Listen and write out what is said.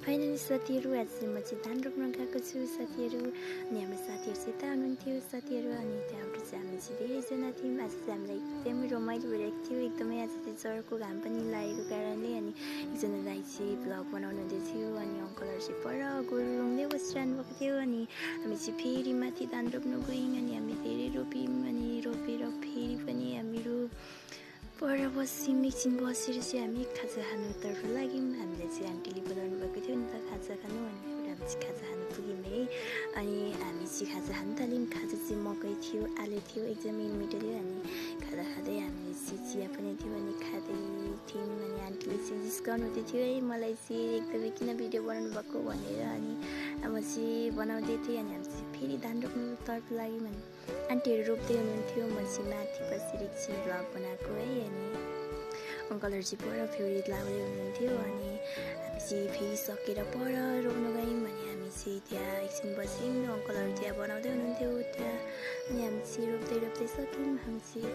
Finally साथीहरू आज चाहिँ म चाहिँ धान रोप्न गएको छु साथीहरू। अनि हाम्रो साथीहरू चाहिँ यता हुनुहुन्थ्यो साथीहरू। अनि त्यहाँबाट चाहिँ हामी चाहिँ धेरैजना थियौँ। आज चाहिँ हामीलाई एकदमै रमाइलो भइरहेको थियो। एकदमै आज चाहिँ चर्को घाम पनि लागेको कारणले अनि एकजना दाइ चाहिँ भ्लग बनाउनु हुँदै थियो। अनि अङ्कलहरू चाहिँ पर गोरु रुँदै बसिरहनु भएको थियो। अनि हामी चाहिँ फेरि माथि धान रोप्न गयौँ। अनि हामी धेरै रोप्यौँ। अनि रोपेर फेरि पनि हामीहरू पर बस्यौँ। एकछिन बसेर चाहिँ हामी खाजा खानुतर्फ लाग्यौँ। हामीलाई चाहिँ आन्टीले बोलाउनु भएको थियो नि त खाजा खानु। अनि हामी चाहिँ खाजा खानु पुग्यौँ है। अनि हामी चाहिँ खाजा खानु थाल्यौँ। खाजा चाहिँ मकै थियो, आलु थियो, एकदमै मिठो थियो। अनि खाँदा खाँदै हामीले चाहिँ चिया पनि थियो अनि खाँदै थियौँ। अनि आन्टीले चाहिँ जिस्काउनु हुँदै थियो है मलाई चाहिँ एकदमै किन भिडियो बनाउनु भएको भनेर। अनि म चाहिँ बनाउँदै थिएँ। अनि हामी चाहिँ फेरि धान रोप्नुतर्फ लाग्यौँ। अनि आन्टीहरू रोप्दै हुनुहुन्थ्यो, म चाहिँ माथि बसेर एकछिन भ्लग बनाएको है। अनि अङ्कलहरू चाहिँ पर फेरि लाउँदै हुनुहुन्थ्यो। अनि हामी चाहिँ फेरि सकेर पर रोप्नु गयौँ। अनि हामी चाहिँ त्यहाँ एकछिन बस्यौँ। अङ्कलहरू त्यहाँ बनाउँदै हुनुहुन्थ्यो त्यहाँ। अनि हामी चाहिँ रोप्दै सक्यौँ। हामी चाहिँ